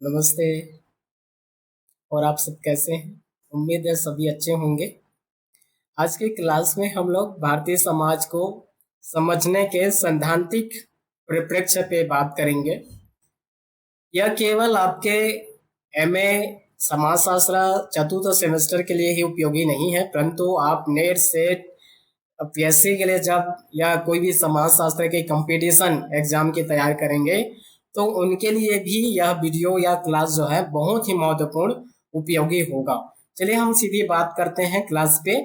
नमस्ते। और आप सब कैसे हैं? उम्मीद है सभी अच्छे होंगे। आज के क्लास में हम लोग भारतीय समाज को समझने के सैद्धांतिक परिप्रेक्ष्य पे बात करेंगे। यह केवल आपके एमए समाजशास्त्र चतुर्थ सेमेस्टर के लिए ही उपयोगी नहीं है, परंतु आप नेट सेट पीएससी के लिए जब या कोई भी समाजशास्त्र के कंपटीशन एग्जाम की तैयार करेंगे तो उनके लिए भी यह वीडियो या क्लास जो है बहुत ही महत्वपूर्ण उपयोगी होगा। चलिए हम सीधी बात करते हैं क्लास पे।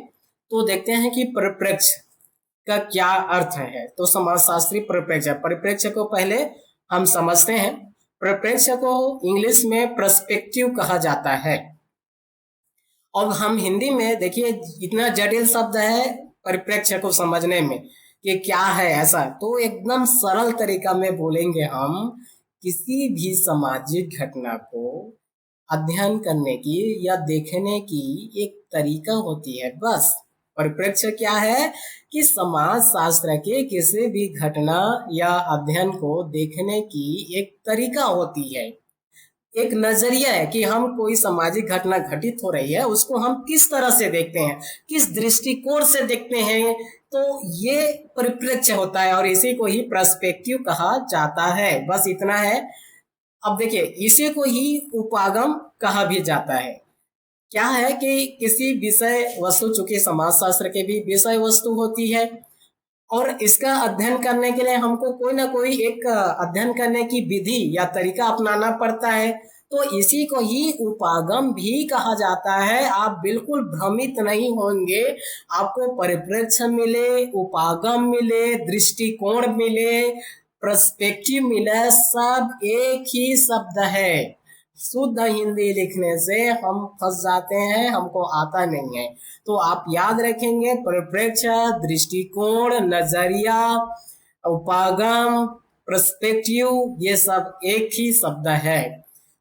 तो देखते हैं कि परिप्रेक्ष्य का क्या अर्थ है। तो समाजशास्त्री परिप्रेक्ष्य को पहले हम समझते हैं। परिप्रेक्ष्य को इंग्लिश में पर्सपेक्टिव कहा जाता है। और हम हिंदी में देखिए इतना जटिल शब्द है परिप्रेक्ष्य को समझने में कि क्या है ऐसा, तो एकदम सरल तरीका में बोलेंगे हम। किसी भी सामाजिक घटना को अध्ययन करने की या देखने की एक तरीका होती है, बस। परिप्रेक्ष्य क्या है कि समाज शास्त्र के किसी भी घटना या अध्ययन को देखने की एक तरीका होती है, एक नजरिया है कि हम कोई सामाजिक घटना घटित हो रही है उसको हम किस तरह से देखते हैं, किस दृष्टिकोण से देखते हैं। तो ये परिप्रेक्ष्य होता है और इसी को ही पर्सपेक्टिव कहा जाता है। बस इतना है। अब देखिए इसी को ही उपागम कहा भी जाता है। क्या है कि किसी विषय वस्तु, चूंकि समाजशास्त्र के भी विषय वस्तु होती है और इसका अध्ययन करने के लिए हमको कोई ना कोई एक अध्ययन करने की विधि या तरीका अपनाना पड़ता है, तो इसी को ही उपागम भी कहा जाता है। आप बिल्कुल भ्रमित नहीं होंगे। आपको परिप्रेक्ष्य मिले, उपागम मिले, दृष्टिकोण मिले, पर्सपेक्टिव मिले, सब एक ही शब्द है। शुद्ध हिंदी लिखने से हम फंस जाते हैं, हमको आता नहीं है। तो आप याद रखेंगे परिप्रेक्ष्य, दृष्टिकोण, नजरिया, उपागम, पर्सपेक्टिव, ये सब एक ही शब्द है।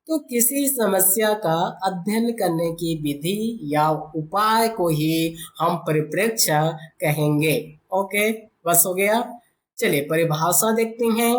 तो किसी समस्या का अध्ययन करने की विधि या उपाय को ही हम परिप्रेक्ष्य कहेंगे। ओके, बस हो गया। चलिए परिभाषा देखते हैं।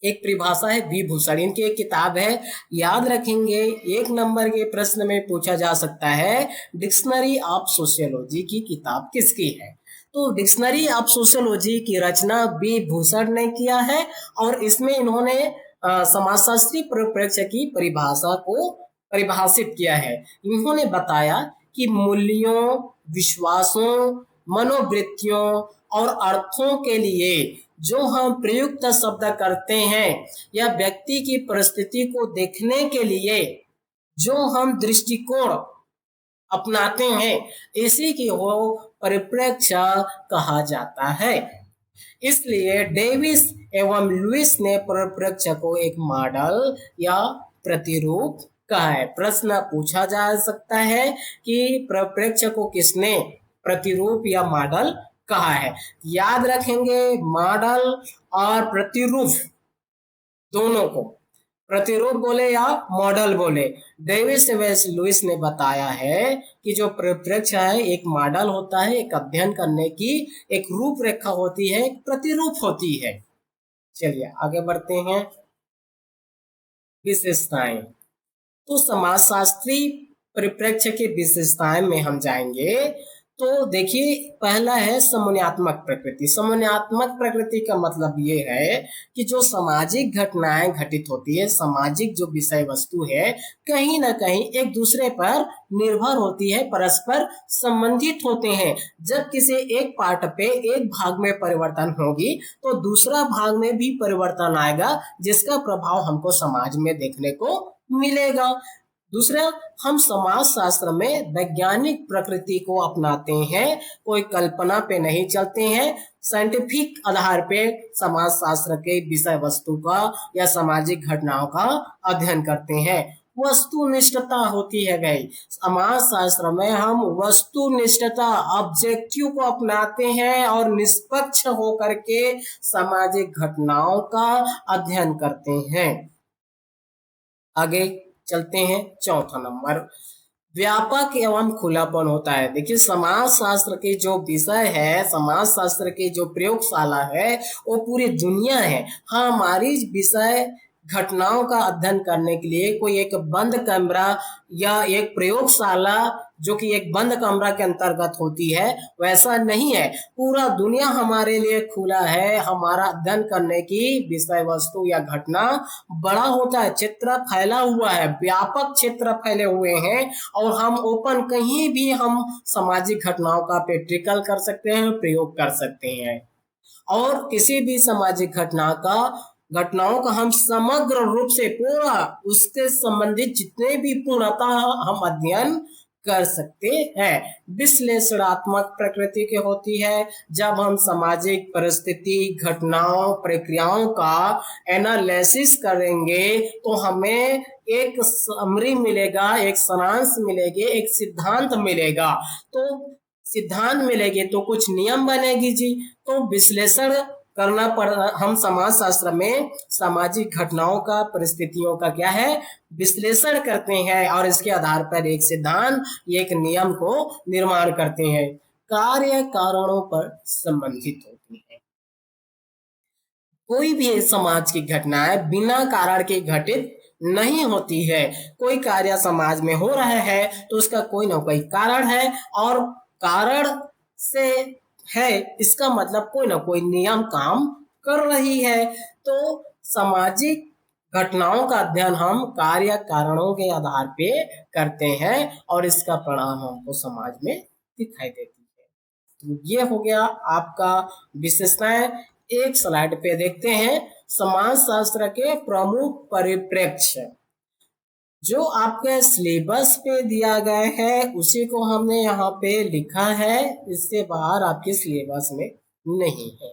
एक परिभाषा है विभूषण, इनकी एक किताब है, याद रखेंगे। एक नंबर के प्रश्न में पूछा जा सकता है डिक्शनरी ऑफ सोशियोलॉजी की किताब किसकी है। तो डिक्शनरी ऑफ सोशियोलॉजी की रचना विभूषण ने किया है और इसमें इन्होंने समाजशास्त्री परिप्रेक्ष्य की परिभाषा को परिभाषित किया है। इन्होंने बताया कि मूल्यों, विश्वासों, मनोवृत्तियों और अर्थों के लिए जो हम प्रयुक्त शब्द करते हैं या व्यक्ति की परिस्थिति को देखने के लिए जो हम दृष्टिकोण अपनाते हैं, इसी की वो परिप्रेक्ष्य कहा जाता है। इसलिए डेविस एवं लुइस ने परिप्रेक्ष्य को एक मॉडल या प्रतिरूप कहा है। प्रश्न पूछा जा सकता है कि परिप्रेक्ष्य को किसने प्रतिरूप या मॉडल कहा है। याद रखेंगे मॉडल और प्रतिरूप दोनों को, प्रतिरूप बोले या मॉडल बोले, डेविस एवं लुइस ने बताया है कि जो परिप्रेक्ष्य है एक मॉडल होता है, एक अध्ययन करने की एक रूपरेखा होती है, एक प्रतिरूप होती है। चलिए आगे बढ़ते हैं। विशेषताएं। तो समाजशास्त्री परिप्रेक्ष्य की विशेषताएं में हम जाएंगे। तो देखिए पहला है समन्वयात्मक प्रकृति। समन्वयात्मक प्रकृति का मतलब ये है कि जो सामाजिक घटनाएं घटित होती है, सामाजिक जो विषय वस्तु है, कहीं ना कहीं एक दूसरे पर निर्भर होती है, परस्पर संबंधित होते हैं। जब किसी एक पार्ट पे एक भाग में परिवर्तन होगी तो दूसरा भाग में भी परिवर्तन आएगा, जिसका प्रभाव हमको समाज में देखने को मिलेगा। दूसरा, हम समाज शास्त्र में वैज्ञानिक प्रकृति को अपनाते हैं, कोई कल्पना पे नहीं चलते हैं, साइंटिफिक आधार पे समाज शास्त्र के विषय वस्तु का या सामाजिक घटनाओं का अध्ययन करते हैं। वस्तुनिष्ठता होती है भाई, समाज शास्त्र में हम वस्तुनिष्ठता, ऑब्जेक्टिव को अपनाते हैं और निष्पक्ष होकर के सामाजिक घटनाओं का अध्ययन करते हैं। आगे चलते हैं। चौथा नंबर व्यापक एवं खुलापन होता है। देखिए समाज शास्त्र के जो विषय है, समाज शास्त्र की जो प्रयोगशाला है वो पूरी दुनिया है। हाँ, हमारी विषय घटनाओं का अध्ययन करने के लिए कोई एक बंद कमरा या एक प्रयोगशाला जो कि एक बंद कमरा के अंतर्गत होती है, वैसा नहीं है। पूरा दुनिया हमारे लिए खुला है। हमारा अध्ययन करने की विषय वस्तु या घटना बड़ा होता है, क्षेत्र फैला हुआ है, व्यापक क्षेत्र फैले हुए हैं, और हम ओपन कहीं भी हम सामाजिक घटनाओं का प्रैक्टिकल कर सकते हैं, प्रयोग कर सकते हैं। और किसी भी सामाजिक घटनाओं का हम समग्र रूप से पूरा उसके संबंधित जितने भी पूर्णतः हम अध्ययन कर सकते हैं। विश्लेषणात्मक प्रकृति की होती है। जब हम सामाजिक परिस्थिति, घटनाओं, प्रक्रियाओं का एनालिसिस करेंगे तो हमें एक समरी मिलेगा, एक सारांश मिलेगी, एक सिद्धांत मिलेगा। तो सिद्धांत मिलेगी तो कुछ नियम बनेगी जी। तो विश्लेषण करना पड़, हम समाज शास्त्र में सामाजिक घटनाओं का, परिस्थितियों का क्या है, विश्लेषण करते हैं और इसके आधार पर एक सिद्धांत, एक नियम को निर्माण करते हैं। कार्य कारणों पर संबंधित होती है। कोई भी समाज की घटनाएं बिना कारण के घटित नहीं होती है। कोई कार्य समाज में हो रहा है तो उसका कोई ना कोई कारण है, और कारण से है इसका मतलब कोई ना कोई नियम काम कर रही है। तो सामाजिक घटनाओं का अध्ययन हम कार्य कारणों के आधार पे करते हैं और इसका परिणाम हमको समाज में दिखाई देती है। तो ये हो गया आपका विशेषताएं। एक स्लाइड पे देखते हैं समाज शास्त्र के प्रमुख परिप्रेक्ष्य। जो आपके सिलेबस पे दिया गया है उसी को हमने यहाँ पे लिखा है, इससे बाहर आपके सिलेबस में नहीं है।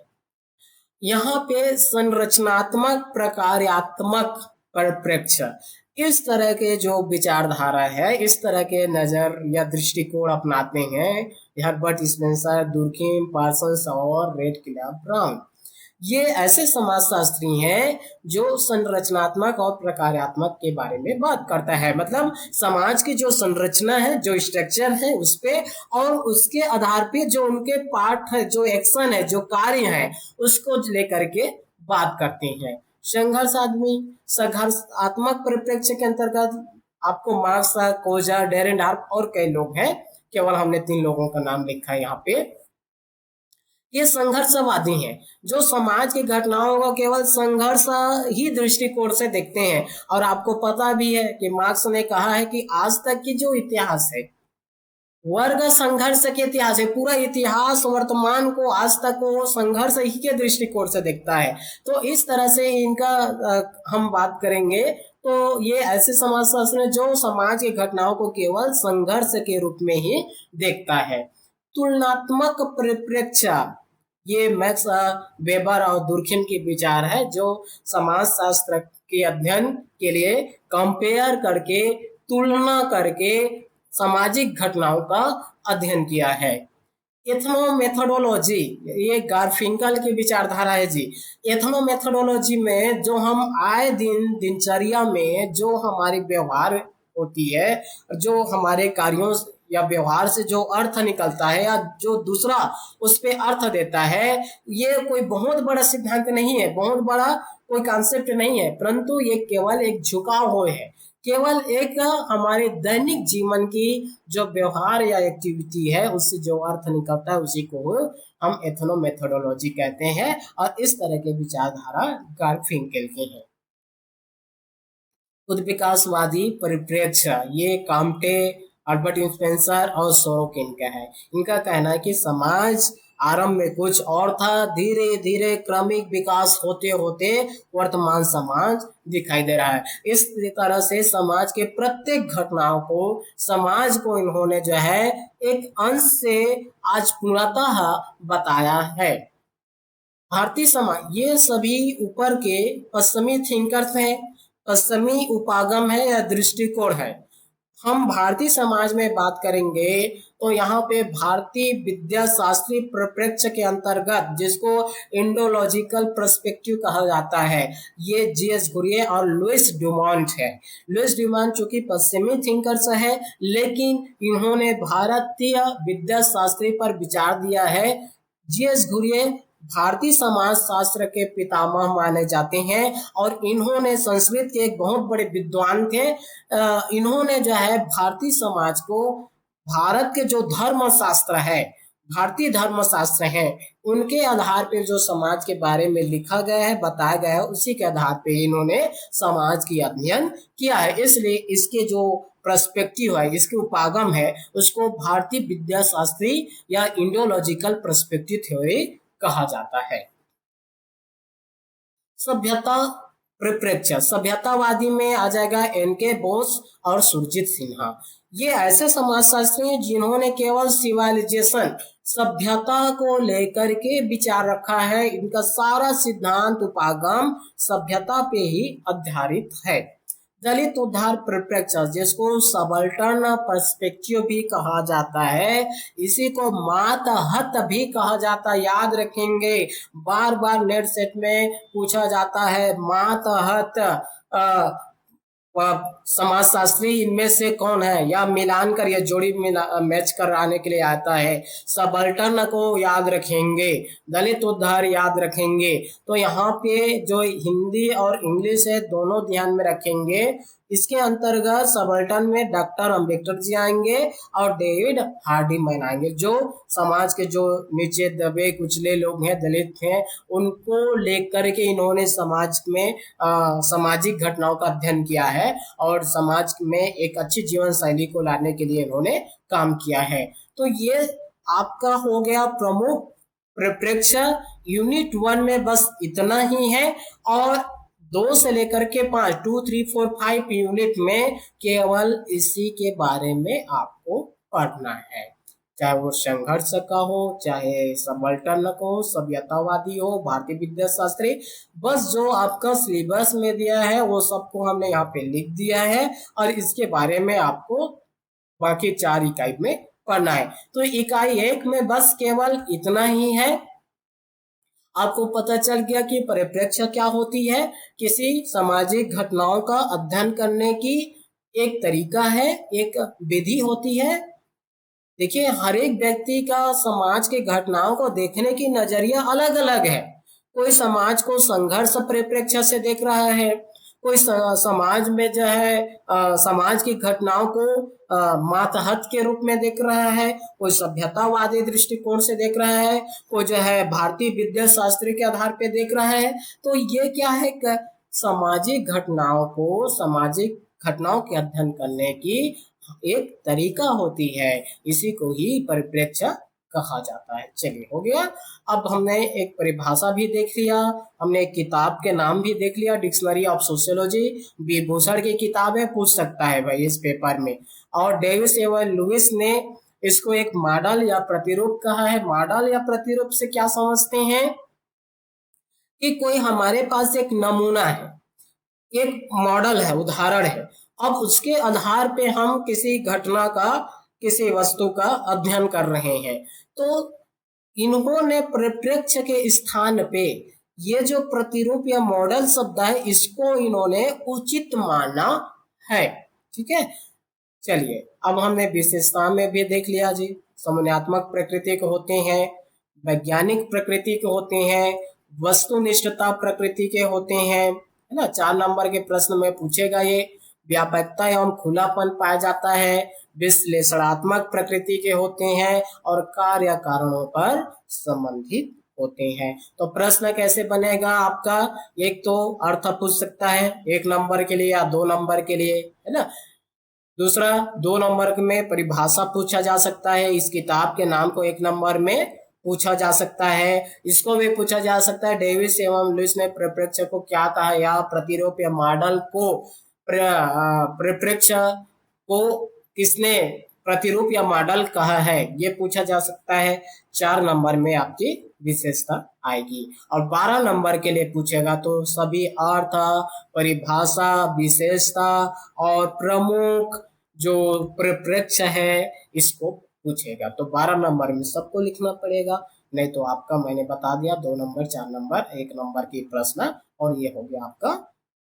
यहाँ पे संरचनात्मक प्रकार्यात्मक परिप्रेक्ष्य, इस तरह के जो विचारधारा है, इस तरह के नजर या दृष्टिकोण अपनाते हैं हर्बर्ट स्पेंसर, दुर्खिम, पार्सन्स और रेडक्लिफ ब्राउन। ये ऐसे समाजशास्त्री हैं जो संरचनात्मक और प्रकार्यात्मक के बारे में बात करता है। मतलब समाज की जो संरचना है, जो स्ट्रक्चर है उस पे, और उसके आधार पे जो उनके पार्ट है, जो एक्शन है, जो कार्य है, उसको लेकर के बात करते हैं। संघर्षात्मक परिप्रेक्ष्य के अंतर्गत आपको मार्क्स, कोजा, डेरेनडार्फ और कई लोग हैं, केवल हमने 3 लोगों का नाम लिखा है यहाँ पे। ये संघर्षवादी हैं जो समाज की घटनाओं को केवल संघर्ष ही दृष्टिकोण से देखते हैं। और आपको पता भी है कि मार्क्स ने कहा है कि आज तक की जो इतिहास है वर्ग संघर्ष के इतिहास है। पूरा इतिहास वर्तमान को आज तक वो संघर्ष ही के दृष्टिकोण से देखता है। तो इस तरह से इनका हम बात करेंगे तो ये ऐसे समाजशास्त्र हैं जो समाज की घटनाओं को केवल संघर्ष के रूप में ही देखता है। तुलनात्मक परिप्रेक्ष्य, ये मैक्स वेबर और दुर्खिम के विचार है जो समाज शास्त्र के अध्ययन के लिए कंपेयर करके, तुलना करके सामाजिक घटनाओं का अध्ययन किया है। एथनोमेथोडोलॉजी, ये गारफिंकल की विचारधारा है जी। एथनोमेथोडोलॉजी में जो हम आए दिन दिनचर्या में जो हमारी व्यवहार होती है, जो हमारे कार्यों या व्यवहार से जो अर्थ निकलता है या जो दूसरा उस पे अर्थ देता है, ये कोई बहुत बड़ा सिद्धांत नहीं है, बहुत बड़ा कोई कॉन्सेप्ट नहीं है, परंतु ये केवल एक झुकाव हो है। केवल एक हमारे दैनिक जीवन की जो व्यवहार या एक्टिविटी है उससे जो अर्थ निकलता है उसी को हम एथनोमेथोडोलॉजी कहते हैं। और इस तरह के विचारधारा गारफिंकल के हैं। खुद विकासवादी परिप्रेक्ष्य, ये काम्टे, अल्बर्ट स्पेंसर और सोरोकिन का है। इनका कहना है कि समाज आरंभ में कुछ और था, धीरे धीरे क्रमिक विकास होते होते वर्तमान समाज दिखाई दे रहा है। इस तरह से समाज के प्रत्येक घटनाओं को, समाज को इन्होंने जो है एक अंश से आज पूर्णतः बताया है। भारतीय समाज, ये सभी ऊपर के पश्चिमी थिंकर्स हैं, पश्चिमी उपागम है या दृष्टिकोण है। हम भारतीय समाज में बात करेंगे तो यहाँ पे भारतीय विद्या शास्त्रीय परिप्रेक्ष्य के अंतर्गत, जिसको इंडोलॉजिकल पर्सपेक्टिव कहा जाता है, ये जीएस घुरिये और लुइस ड्यूमॉन्ट है। लुइस ड्यूमॉन्ट चूंकि पश्चिमी थिंकर्स है, लेकिन इन्होंने भारतीय विद्या शास्त्री पर विचार दिया है। जीएस घुरिये भारतीय समाज शास्त्र के पितामह माने जाते हैं और इन्होंने संस्कृत के एक बहुत बड़े विद्वान थे। इन्होंने जो है भारतीय समाज को, भारत के जो धर्म शास्त्र है, भारतीय धर्म शास्त्र है, उनके आधार पर जो समाज के बारे में लिखा गया है, बताया गया है, उसी के आधार पे इन्होंने समाज की अध्ययन किया है। इसलिए इसके जो पर्सपेक्टिव है, इसके उपागम है, उसको भारतीय विद्या शास्त्री या इंडियोलॉजिकल पर्सपेक्टिव थ्योरी कहा जाता है। सभ्यता परिप्रेक्ष्य, सभ्यतावादी में आ जाएगा एन.के. बोस और सुरजीत सिन्हा। ये ऐसे समाजशास्त्री हैं जिन्होंने केवल सिविलाइजेशन, सभ्यता को लेकर के विचार रखा है। इनका सारा सिद्धांत उपागम सभ्यता पे ही आधारित है। दलित उद्धार परिप्रेक्ष्य, जिसको सबल्टर्न पर्सपेक्टिव भी कहा जाता है, इसी को मातहत भी कहा जाता है। याद रखेंगे, बार बार नेट सेट में पूछा जाता है मातहत समाजशास्त्री इनमें से कौन है, या मिलान कर, या जोड़ी मैच कराने के लिए आता है। सबल्टर्न को याद रखेंगे, दलित उद्धार याद रखेंगे। तो यहाँ पे जो हिंदी और इंग्लिश है दोनों ध्यान में रखेंगे। इसके अंतर्गत सबल्टन में डॉक्टर अंबेडकर जी आएंगे और डेविड हार्डीमैन आएंगे, जो समाज के जो नीचे दबे कुचले लोग हैं, दलित हैं, उनको लेकर के इन्होंने समाज में सामाजिक घटनाओं का अध्ययन किया है और समाज में एक अच्छी जीवन शैली को लाने के लिए इन्होंने काम किया है। तो ये आपका हो गया प्रमुख परिप्रेक्ष्य। यूनिट 1 में बस इतना ही है और 2 से लेकर के 5, 2, 3, 4, 5 यूनिट में केवल इसी के बारे में आपको पढ़ना है, चाहे वो संघर्ष का हो, चाहे सबल्टर्न का हो, सभ्यतावादी हो, भारतीय विद्या शास्त्री। बस जो आपका सिलेबस में दिया है वो सबको हमने यहाँ पे लिख दिया है और इसके बारे में आपको बाकी 4 इकाई में पढ़ना है। तो इकाई 1 में बस केवल इतना ही है। आपको पता चल गया कि परिप्रेक्ष्य क्या होती है, किसी सामाजिक घटनाओं का अध्ययन करने की एक तरीका है, एक विधि होती है। देखिए, हर एक व्यक्ति का समाज के घटनाओं को देखने की नजरिया अलग अलग है। कोई समाज को संघर्ष परिप्रेक्ष्य से देख रहा है, कोई समाज में जो है समाज की घटनाओं को मातहत के रूप में देख रहा है, कोई सभ्यतावादी दृष्टिकोण से देख रहा है, कोई जो है भारतीय विद्या शास्त्र के आधार पे देख रहा है। तो ये क्या है, सामाजिक घटनाओं को, सामाजिक घटनाओं के अध्ययन करने की एक तरीका होती है, इसी को ही परिप्रेक्ष्य कहा जाता है। चलिए, हो गया। अब हमने एक परिभाषा भी देख लिया, हमने एक किताब के नाम भी देख लिया, dictionary of sociology, B Bhushan की किताब है, पूछ सकता है भाई इस पेपर में। और डेविस एवं लुइस ने इसको एक मॉडल या प्रतिरूप कहा है। मॉडल या प्रतिरूप से क्या समझते हैं कि कोई हमारे पास एक नमूना है, एक मॉडल है, उदाहरण है, अब उसके आधार पे हम किसी घटना का, किसी वस्तु का अध्ययन कर रहे हैं। तो इन्होंने परिप्रेक्ष्य के स्थान पे ये जो प्रतिरूप या मॉडल शब्द है, इसको इन्होंने उचित माना है। ठीक है, चलिए, अब हमने विशेषता में भी देख लिया जी। समन्वयात्मक प्रकृति के होते हैं, वैज्ञानिक प्रकृति के होते हैं, वस्तुनिष्ठता प्रकृति के होते हैं, है ना। 4 नंबर के प्रश्न में पूछेगा ये। व्यापकता एवं खुलापन पाया जाता है, विश्लेषणात्मक प्रकृति के होते हैं और कार्य कारणों पर संबंधित होते हैं। तो प्रश्न कैसे बनेगा आपका, एक तो अर्थ पूछ सकता है 1 नंबर के लिए या 2 नंबर के लिए, है ना। दूसरा, 2 नंबर में परिभाषा पूछा जा सकता है, इस किताब के नाम को 1 नंबर में पूछा जा सकता है। इसको भी पूछा जा सकता है, डेविस एवं लुइस ने परिप्रेक्ष्य को क्या कहा, या प्रतिरूप या मॉडल को, परिप्रेक्ष्य को किसने प्रतिरूप या मॉडल कहा है, ये पूछा जा सकता है। 4 नंबर में आपकी विशेषता आएगी। और 12 नंबर के लिए पूछेगा तो सभी अर्थ, परिभाषा, विशेषता और प्रमुख जो परिप्रेक्ष्य है, इसको पूछेगा। तो 12 नंबर में सबको लिखना पड़ेगा, नहीं तो आपका, मैंने बता दिया, 2 नंबर, 4 नंबर, 1 नंबर की प्रश्न, और ये हो गया आपका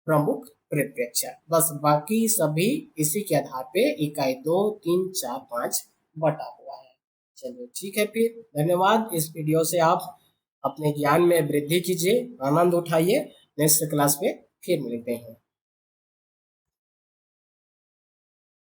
प्रमुख परिप्रेक्ष्य। बस बाकी सभी इसी के आधार पे इकाई 2, 3, 4, 5 बटा हुआ है। चलिए, ठीक है, फिर धन्यवाद। इस वीडियो से आप अपने ज्ञान में वृद्धि कीजिए, आनंद उठाइए। नेक्स्ट क्लास पे फिर मिलते हैं।